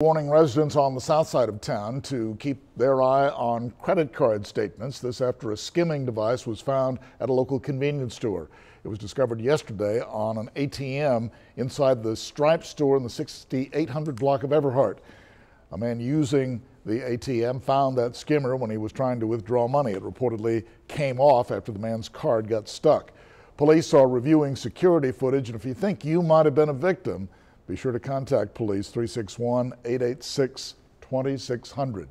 Warning residents on the south side of town to keep their eye on credit card statements. This after a skimming device was found at a local convenience store. It was discovered yesterday on an ATM inside the Stripe store in the 6800 block of Everhart. A man using the ATM found that skimmer when he was trying to withdraw money. It reportedly came off after the man's card got stuck. Police are reviewing security footage, and if you think you might have been a victim, be sure to contact police 361-886-2600.